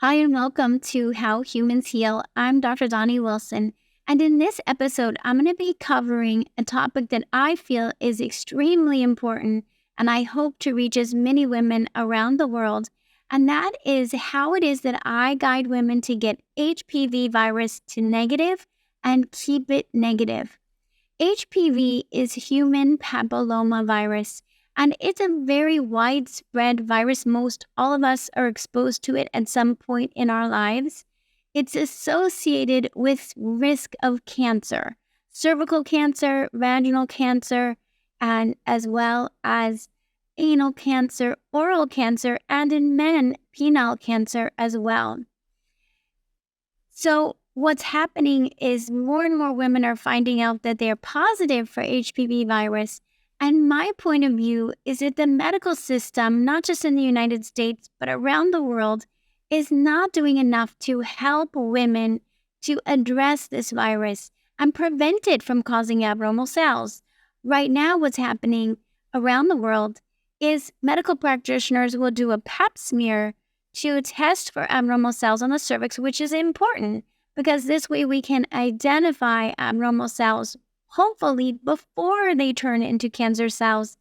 Hi, and welcome to How Humans Heal. I'm Dr. Donnie Wilson, and in this episode, I'm going to be covering a topic that I feel is extremely important, and I hope to reach as many women around the world, and that is how it is that I guide women to get HPV virus to negative and keep it negative. HPV is human papilloma virus, and it's a very widespread virus. Most all of us are exposed to it at some point in our lives. It's associated with risk of cancer, cervical cancer, vaginal cancer, and as well as anal cancer, oral cancer, and in men, penile cancer as well. So what's happening is more and more women are finding out that they're positive for HPV virus. And my point of view is that the medical system, not just in the United States, but around the world, is not doing enough to help women to address this virus and prevent it from causing abnormal cells. Right now, what's happening around the world is medical practitioners will do a pap smear to test for abnormal cells on the cervix, which is important because this way we can identify abnormal cells, hopefully before they turn into cancer cells.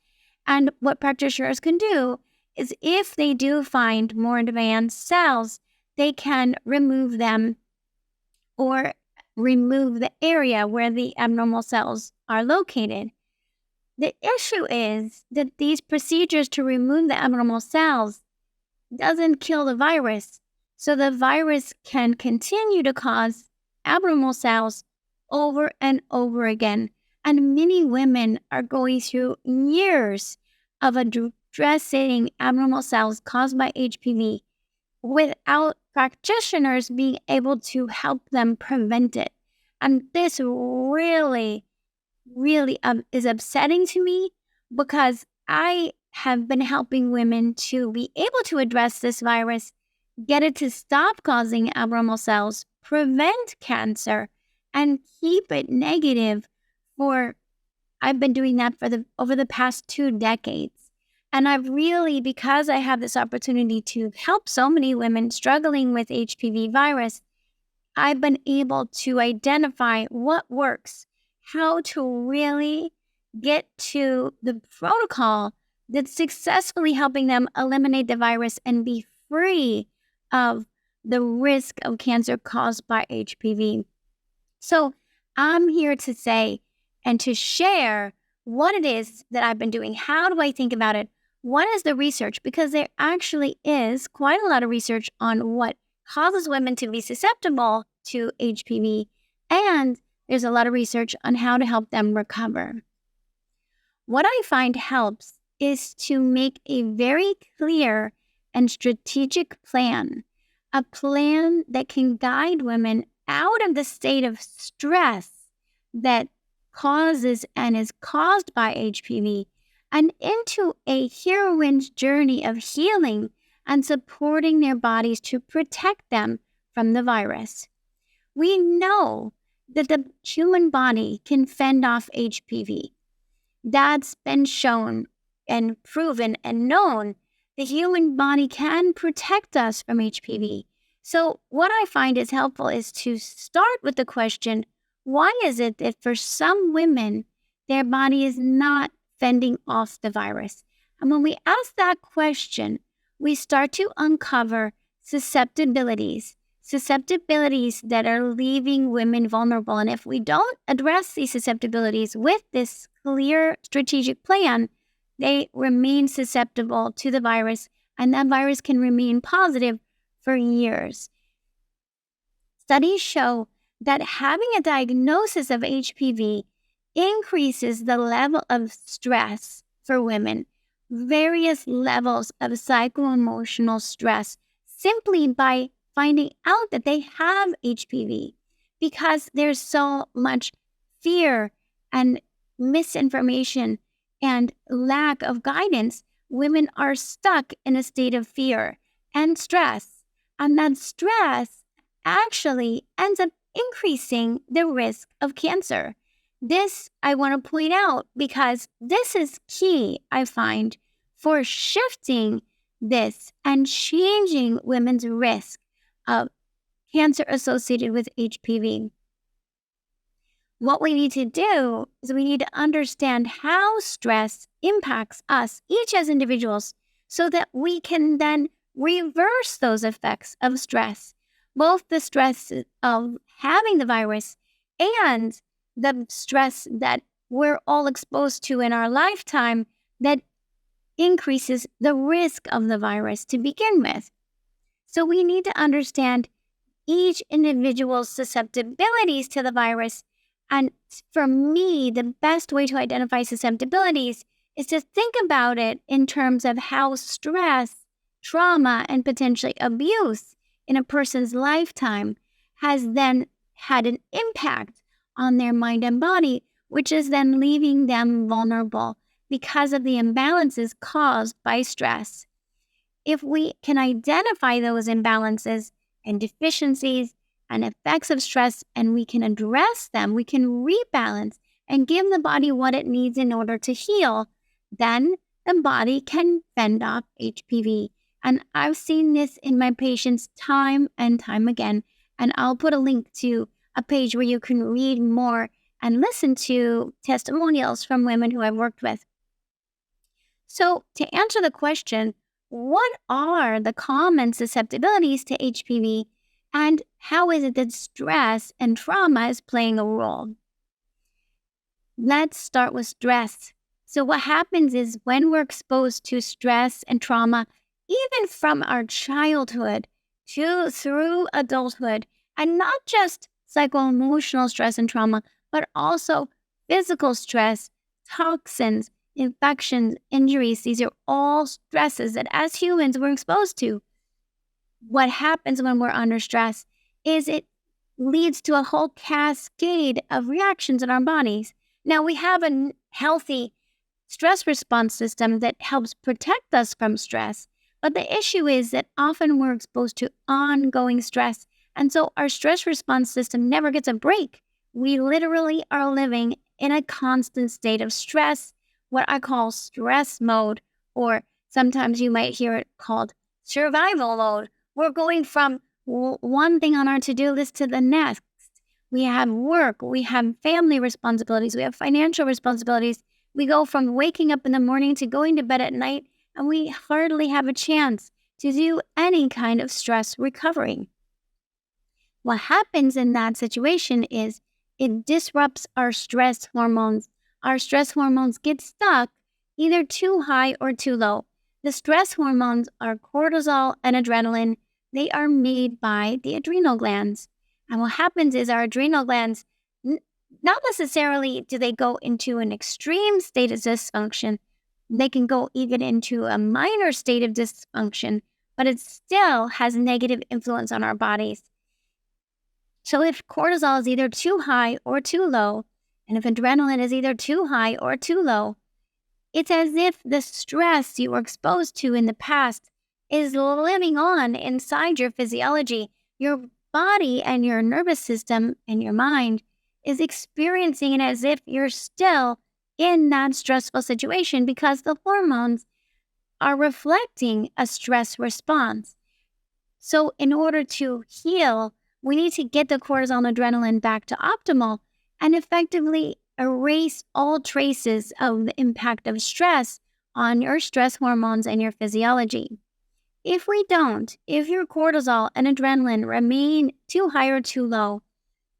And what practitioners can do is if they do find more advanced cells, they can remove them or remove the area where the abnormal cells are located. The issue is that these procedures to remove the abnormal cells doesn't kill the virus. So the virus can continue to cause abnormal cells over and over again. And many women are going through years of addressing abnormal cells caused by HPV without practitioners being able to help them prevent it. And this really is upsetting to me because I have been helping women to be able to address this virus, get it to stop causing abnormal cells, prevent cancer, and keep it negative I've been doing that over the past 2 decades. And I've really, because I have this opportunity to help so many women struggling with HPV virus, I've been able to identify what works, how to really get to the protocol that's successfully helping them eliminate the virus and be free of the risk of cancer caused by HPV. So I'm here to say and to share what it is that I've been doing. How do I think about it? What is the research? Because there actually is quite a lot of research on what causes women to be susceptible to HPV, and there's a lot of research on how to help them recover. What I find helps is to make a very clear and strategic plan, a plan that can guide women out of the state of stress that causes and is caused by HPV and into a heroine's journey of healing and supporting their bodies to protect them from the virus. We know that the human body can fend off HPV. That's been shown and proven and known. The human body can protect us from HPV. So what I find is helpful is to start with the question, why is it that for some women, their body is not fending off the virus? And when we ask that question, we start to uncover susceptibilities that are leaving women vulnerable. And if we don't address these susceptibilities with this clear strategic plan, they remain susceptible to the virus, and that virus can remain positive for years. Studies show that having a diagnosis of HPV increases the level of stress for women, various levels of psycho-emotional stress, simply by finding out that they have HPV, because there's so much fear and misinformation and lack of guidance. Women are stuck in a state of fear and stress, and that stress actually ends up increasing the risk of cancer. This I want to point out because this is key, I find, for shifting this and changing women's risk of cancer associated with HPV. What we need to do is we need to understand how stress impacts us, each as individuals, so that we can then reverse those effects of stress, both the stress of having the virus and the stress that we're all exposed to in our lifetime that increases the risk of the virus to begin with. So we need to understand each individual's susceptibilities to the virus. And for me, the best way to identify susceptibilities is to think about it in terms of how stress, trauma, and potentially abuse in a person's lifetime has then had an impact on their mind and body, which is then leaving them vulnerable because of the imbalances caused by stress. If we can identify those imbalances and deficiencies and effects of stress and we can address them, we can rebalance and give the body what it needs in order to heal, then the body can fend off HPV. And I've seen this in my patients time and time again. And I'll put a link to a page where you can read more and listen to testimonials from women who I've worked with. So to answer the question, what are the common susceptibilities to HPV and how is it that stress and trauma is playing a role? Let's start with stress. So what happens is when we're exposed to stress and trauma, even from our childhood through adulthood, and not just psycho-emotional stress and trauma, but also physical stress, toxins, infections, injuries, these are all stresses that as humans we're exposed to. What happens when we're under stress is it leads to a whole cascade of reactions in our bodies. Now, we have a healthy stress response system that helps protect us from stress, but the issue is that often we're exposed to ongoing stress, and so our stress response system never gets a break. We literally are living in a constant state of stress, what I call stress mode, or sometimes you might hear it called survival mode. We're going from one thing on our to-do list to the next. We have work, we have family responsibilities, we have financial responsibilities. We go from waking up in the morning to going to bed at night, and we hardly have a chance to do any kind of stress recovery. What happens in that situation is it disrupts our stress hormones. Our stress hormones get stuck either too high or too low. The stress hormones are cortisol and adrenaline. They are made by the adrenal glands. And what happens is our adrenal glands, not necessarily do they go into an extreme state of dysfunction. They can go even into a minor state of dysfunction, but it still has negative influence on our bodies. So if cortisol is either too high or too low, and if adrenaline is either too high or too low, it's as if the stress you were exposed to in the past is living on inside your physiology. Your body and your nervous system and your mind is experiencing it as if you're still in that stressful situation because the hormones are reflecting a stress response. So in order to heal, we need to get the cortisol and adrenaline back to optimal and effectively erase all traces of the impact of stress on your stress hormones and your physiology. If we don't, if your cortisol and adrenaline remain too high or too low,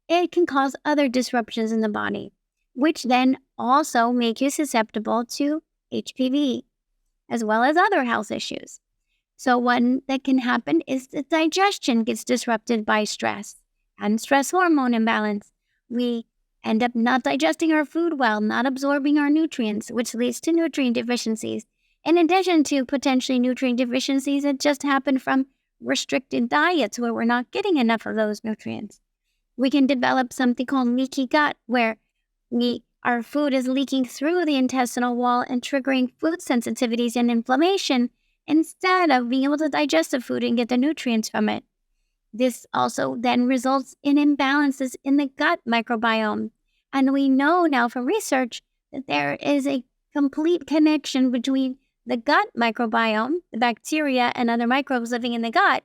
it can cause other disruptions in the body, which then also make you susceptible to HPV, as well as other health issues. So one that can happen is the digestion gets disrupted by stress and stress hormone imbalance. We end up not digesting our food well, not absorbing our nutrients, which leads to nutrient deficiencies. In addition to potentially nutrient deficiencies that just happen from restricted diets where we're not getting enough of those nutrients. We can develop something called leaky gut, where our food is leaking through the intestinal wall and triggering food sensitivities and inflammation instead of being able to digest the food and get the nutrients from it. This also then results in imbalances in the gut microbiome. And we know now from research that there is a complete connection between the gut microbiome, the bacteria and other microbes living in the gut,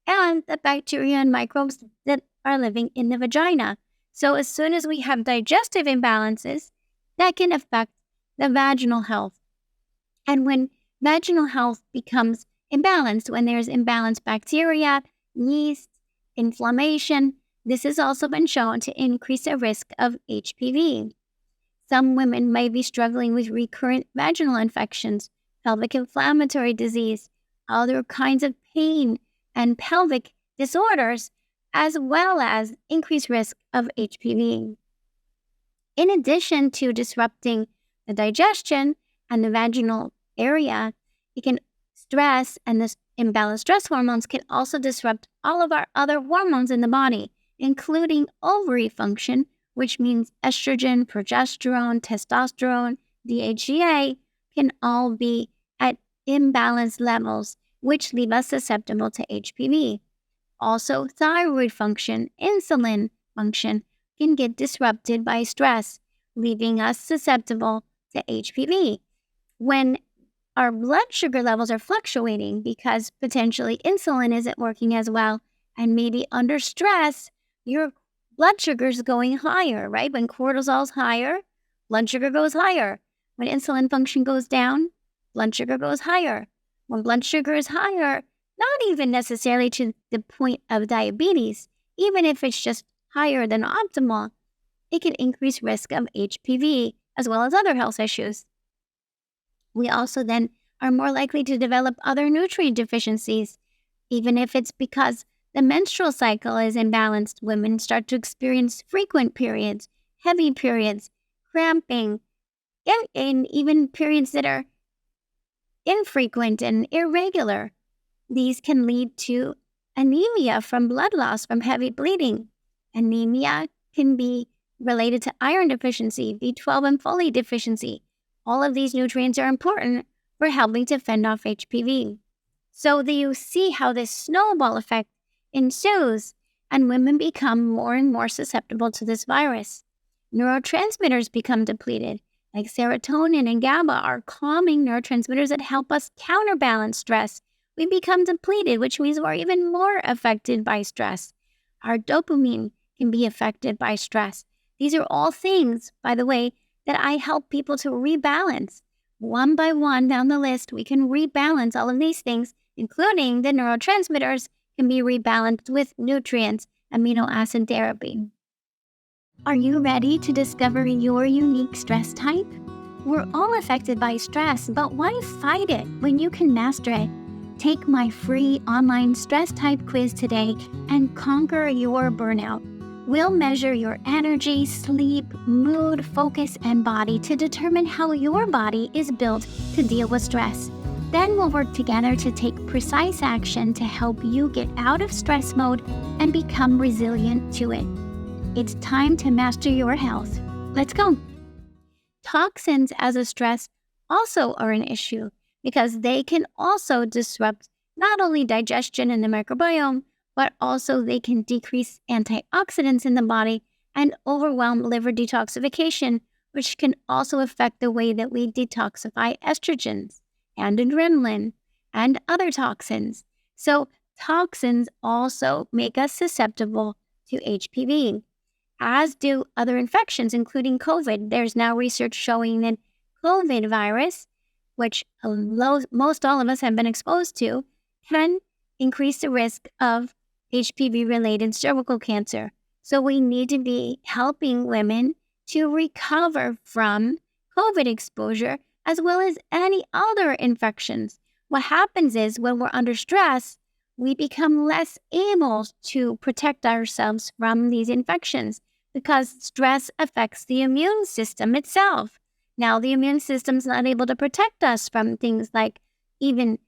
and the bacteria and microbes that are living in the vagina. So as soon as we have digestive imbalances, that can affect the vaginal health. And when vaginal health becomes imbalanced, when there's imbalanced bacteria, yeast, inflammation, this has also been shown to increase the risk of HPV. Some women may be struggling with recurrent vaginal infections, pelvic inflammatory disease, other kinds of pain, and pelvic disorders, as well as increased risk of HPV. In addition to disrupting the digestion and the vaginal area, it can stress, and this imbalanced stress hormones can also disrupt all of our other hormones in the body, including ovary function, which means estrogen, progesterone, testosterone, DHEA can all be at imbalanced levels, which leave us susceptible to HPV. Also, thyroid function, insulin function can get disrupted by stress, leaving us susceptible to HPV. When our blood sugar levels are fluctuating because potentially insulin isn't working as well, and maybe under stress, your blood sugar is going higher, right? When cortisol is higher, blood sugar goes higher. When insulin function goes down, blood sugar goes higher. When blood sugar is higher, not even necessarily to the point of diabetes, even if it's just higher than optimal, it can increase risk of HPV as well as other health issues. We also then are more likely to develop other nutrient deficiencies, even if it's because the menstrual cycle is imbalanced. Women start to experience frequent periods, heavy periods, cramping, and even periods that are infrequent and irregular. These can lead to anemia from blood loss from heavy bleeding. Anemia can be related to iron deficiency, B12 and folate deficiency. All of these nutrients are important for helping to fend off HPV. So you see how this snowball effect ensues, and women become more and more susceptible to this virus. Neurotransmitters become depleted, like serotonin and GABA are calming neurotransmitters that help us counterbalance stress. We become depleted, which means we're even more affected by stress. Our dopamine can be affected by stress. These are all things, by the way, that I help people to rebalance. One by one down the list, we can rebalance all of these things, including the neurotransmitters can be rebalanced with nutrients, amino acid therapy. Are you ready to discover your unique stress type? We're all affected by stress, but why fight it when you can master it? Take my free online stress type quiz today and conquer your burnout. We'll measure your energy, sleep, mood, focus, and body to determine how your body is built to deal with stress. Then we'll work together to take precise action to help you get out of stress mode and become resilient to it. It's time to master your health. Let's go. Toxins as a stress also are an issue because they can also disrupt not only digestion and the microbiome, but also they can decrease antioxidants in the body and overwhelm liver detoxification, which can also affect the way that we detoxify estrogens and adrenaline and other toxins. So toxins also make us susceptible to HPV, as do other infections, including COVID. There's now research showing that COVID virus, which most all of us have been exposed to, can increase the risk of HPV-related cervical cancer. So we need to be helping women to recover from COVID exposure as well as any other infections. What happens is when we're under stress, we become less able to protect ourselves from these infections because stress affects the immune system itself. Now, the immune system's not able to protect us from things like even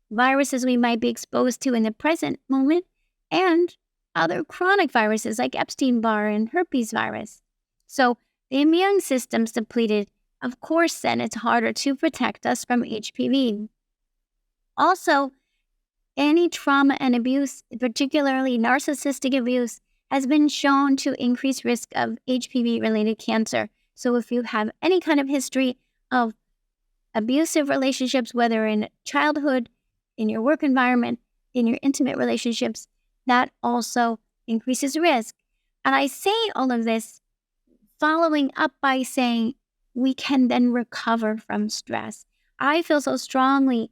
viruses we might be exposed to in the present moment, and other chronic viruses like Epstein-Barr and herpes virus. So the immune system's depleted. Of course, then it's harder to protect us from HPV. Also, any trauma and abuse, particularly narcissistic abuse, has been shown to increase risk of HPV-related cancer. So if you have any kind of history of abusive relationships, whether in childhood, in your work environment, in your intimate relationships, that also increases risk. And I say all of this following up by saying we can then recover from stress. I feel so strongly.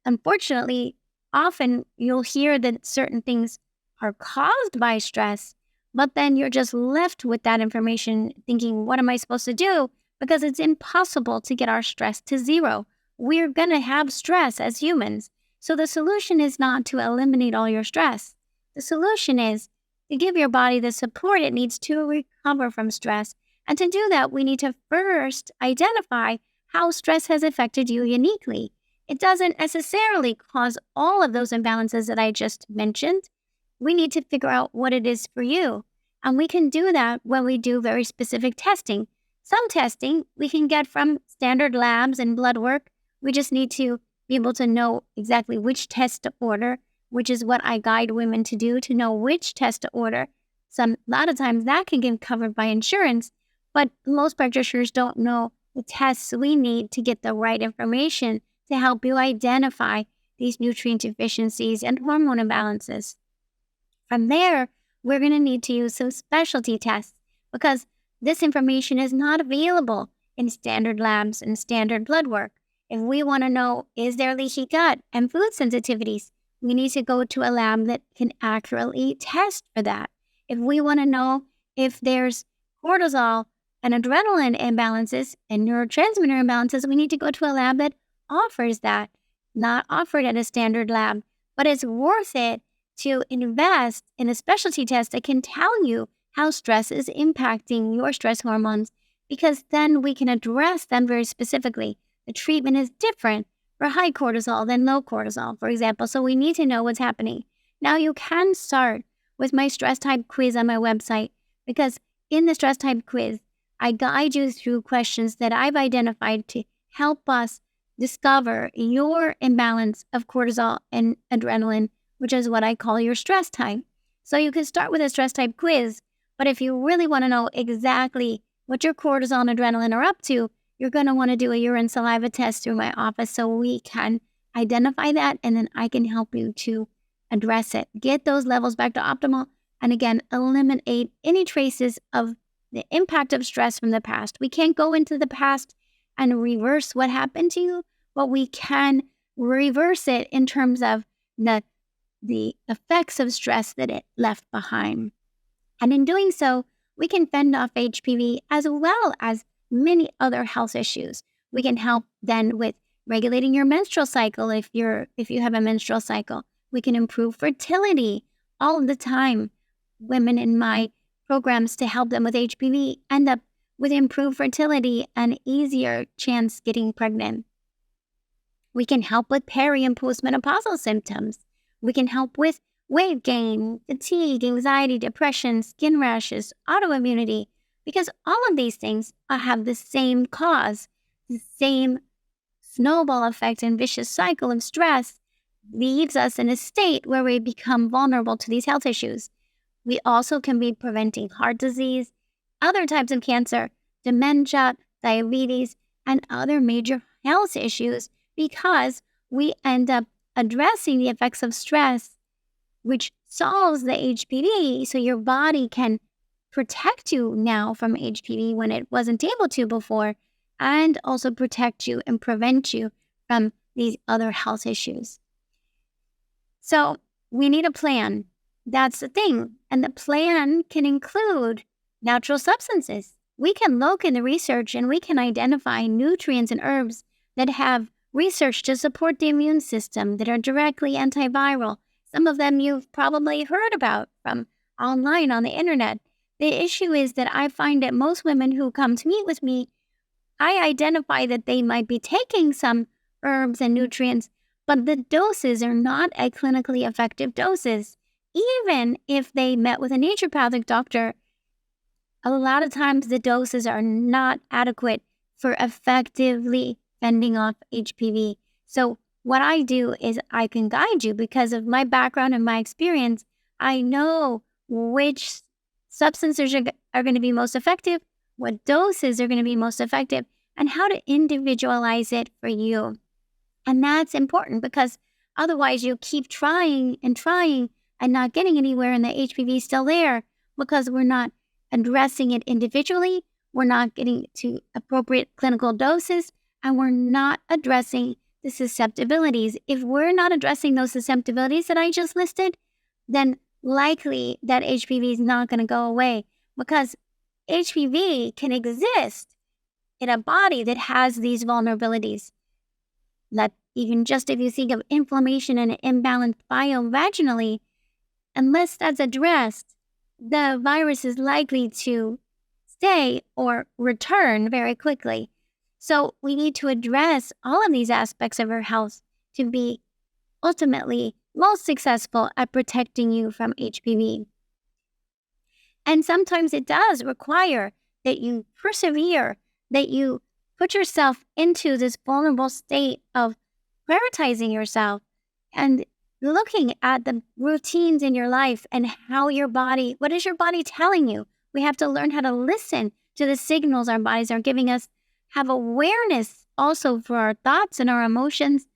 Unfortunately, often you'll hear that certain things are caused by stress, but then you're just left with that information thinking, what am I supposed to do? Because it's impossible to get our stress to zero. We're going to have stress as humans. So the solution is not to eliminate all your stress. The solution is to give your body the support it needs to recover from stress. And to do that, we need to first identify how stress has affected you uniquely. It doesn't necessarily cause all of those imbalances that I just mentioned. We need to figure out what it is for you. And we can do that when we do very specific testing. Some testing we can get from standard labs and blood work. We just need to be able to know exactly which test to order, which is what I guide women to do, to know which test to order. A lot of times that can get covered by insurance, but most practitioners don't know the tests we need to get the right information to help you identify these nutrient deficiencies and hormone imbalances. From there, we're going to need to use some specialty tests because this information is not available in standard labs and standard blood work. If we want to know, is there leaky gut and food sensitivities, we need to go to a lab that can accurately test for that. If we want to know if there's cortisol and adrenaline imbalances and neurotransmitter imbalances, we need to go to a lab that offers that, not offered at a standard lab, but it's worth it to invest in a specialty test that can tell you how stress is impacting your stress hormones, because then we can address them very specifically. The treatment is different for high cortisol than low cortisol, for example, so we need to know what's happening. Now, you can start with my stress type quiz on my website, because in the stress type quiz, I guide you through questions that I've identified to help us discover your imbalance of cortisol and adrenaline, which is what I call your stress type. So you can start with a stress type quiz, but if you really want to know exactly what your cortisol and adrenaline are up to, you're going to want to do a urine saliva test through my office so we can identify that, and then I can help you to address it, get those levels back to optimal, and again, eliminate any traces of the impact of stress from the past. We can't go into the past and reverse what happened to you, but we can reverse it in terms of the effects of stress that it left behind. And in doing so, we can fend off HPV as well as many other health issues. We can help then with regulating your menstrual cycle if you have a menstrual cycle. We can improve fertility all of the time. Women in my programs to help them with HPV end up with improved fertility and easier chance getting pregnant. We can help with peri and postmenopausal symptoms. We can help with weight gain, fatigue, anxiety, depression, skin rashes, autoimmunity, because all of these things have the same cause, the same snowball effect and vicious cycle of stress leaves us in a state where we become vulnerable to these health issues. We also can be preventing heart disease, other types of cancer, dementia, diabetes, and other major health issues because we end up addressing the effects of stress, which solves the HPV, so your body can protect you now from HPV when it wasn't able to before, and also protect you and prevent you from these other health issues. So we need a plan. That's the thing. And the plan can include natural substances. We can look in the research and we can identify nutrients and herbs that have research to support the immune system, that are directly antiviral. Some of them you've probably heard about from online on the internet. The issue is that I find that most women who come to meet with me, I identify that they might be taking some herbs and nutrients, but the doses are not at clinically effective doses. Even if they met with a naturopathic doctor, a lot of times the doses are not adequate for effectively fending off HPV. So what I do is I can guide you because of my background and my experience. I know which substances are going to be most effective, what doses are going to be most effective, and how to individualize it for you. And that's important because Otherwise, you'll keep trying and not getting anywhere, and the HPV is still there because we're not addressing it individually, we're not getting to appropriate clinical doses, and we're not addressing the susceptibilities. If we're not addressing those susceptibilities that I just listed, then likely that HPV is not going to go away, because HPV can exist in a body that has these vulnerabilities. That even just if you think of inflammation and imbalanced biome vaginally, unless that's addressed, the virus is likely to stay or return very quickly. So we need to address all of these aspects of our health to be ultimately most successful at protecting you from HPV. And sometimes it does require that you persevere, that you put yourself into this vulnerable state of prioritizing yourself and looking at the routines in your life and how your body, what is your body telling you? We have to learn how to listen to the signals our bodies are giving us, have awareness also for our thoughts and our emotions.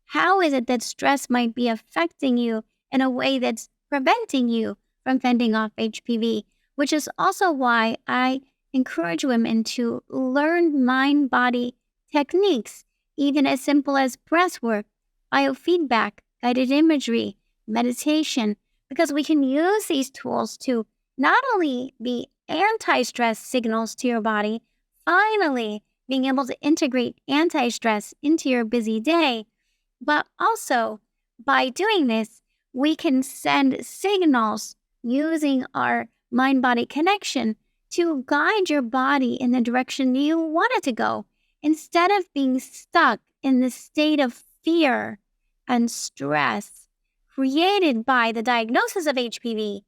How is it that stress might be affecting you in a way that's preventing you from fending off HPV? Which is also why I encourage women to learn mind-body techniques, even as simple as breath work, biofeedback, guided imagery, meditation, because we can use these tools to not only be anti-stress signals to your body, finally being able to integrate anti-stress into your busy day, but also by doing this, we can send signals using our mind-body connection to guide your body in the direction you want it to go, instead of being stuck in the state of fear and stress created by the diagnosis of HPV.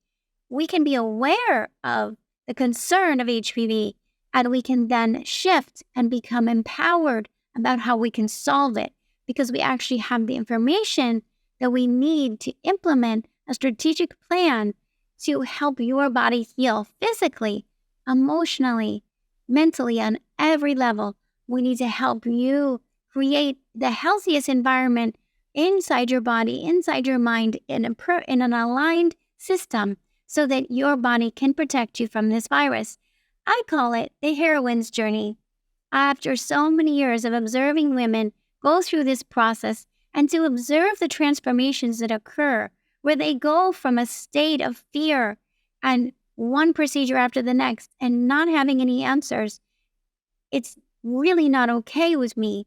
We can be aware of the concern of HPV, and we can then shift and become empowered about how we can solve it, because we actually have the information that we need to implement a strategic plan to help your body heal physically, emotionally, mentally, on every level. We need to help you create the healthiest environment inside your body, inside your mind, in an aligned system so that your body can protect you from this virus. I call it the heroine's journey. After so many years of observing women go through this process and to observe the transformations that occur, where they go from a state of fear and one procedure after the next and not having any answers, it's really not okay with me.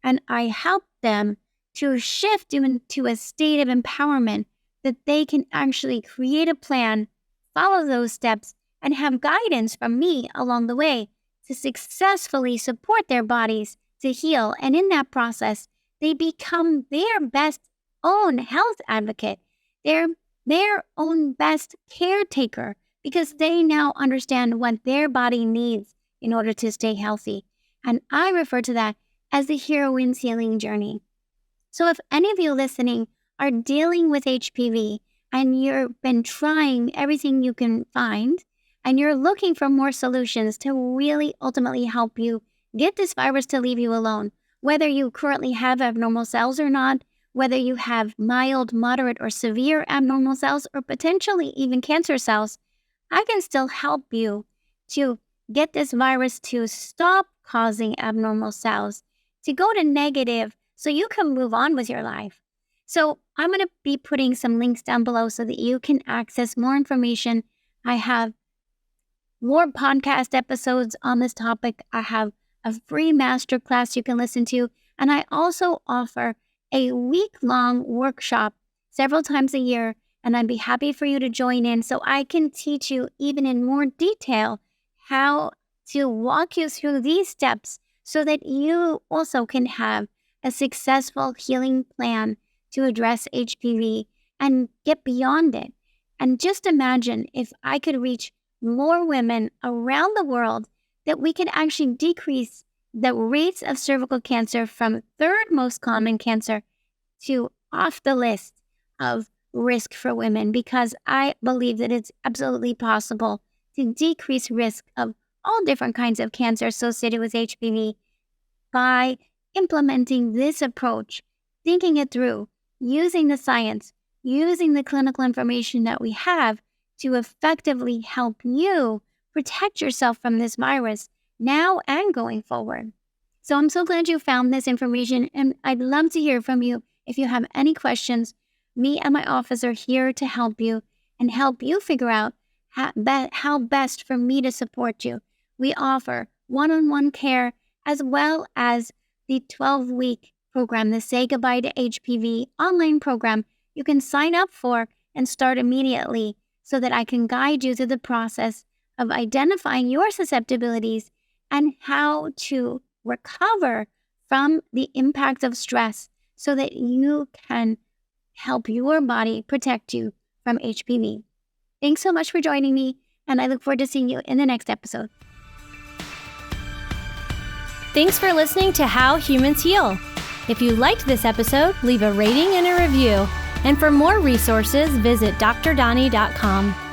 And I help them to shift into a state of empowerment that they can actually create a plan, follow those steps, and have guidance from me along the way to successfully support their bodies to heal. And in that process, they become their best own health advocate, their own best caretaker, because they now understand what their body needs in order to stay healthy. And I refer to that as the heroine's healing journey. So if any of you listening are dealing with HPV and you've been trying everything you can find, and you're looking for more solutions to really ultimately help you get this virus to leave you alone, whether you currently have abnormal cells or not, whether you have mild, moderate, or severe abnormal cells, or potentially even cancer cells, I can still help you to get this virus to stop causing abnormal cells, to go to negative so you can move on with your life. So I'm going to be putting some links down below so that you can access more information. I have more podcast episodes on this topic. I have a free masterclass you can listen to. And I also offer a week-long workshop several times a year. And I'd be happy for you to join in so I can teach you even in more detail how to walk you through these steps so that you also can have a successful healing plan to address HPV and get beyond it. And just imagine if I could reach more women around the world, that we could actually decrease the rates of cervical cancer from third most common cancer to off the list of risk for women, because I believe that it's absolutely possible to decrease risk of all different kinds of cancer associated with HPV by implementing this approach, thinking it through, using the science, using the clinical information that we have to effectively help you protect yourself from this virus now and going forward. So I'm so glad you found this information, and I'd love to hear from you. If you have any questions, me and my office are here to help you and help you figure out how best for me to support you. We offer one-on-one care as well as the 12-week program, the Say Goodbye to HPV online program you can sign up for and start immediately so that I can guide you through the process of identifying your susceptibilities and how to recover from the impacts of stress so that you can help your body protect you from HPV. Thanks so much for joining me, and I look forward to seeing you in the next episode. Thanks for listening to How Humans Heal. If you liked this episode, leave a rating and a review. And for more resources, visit drdonnie.com.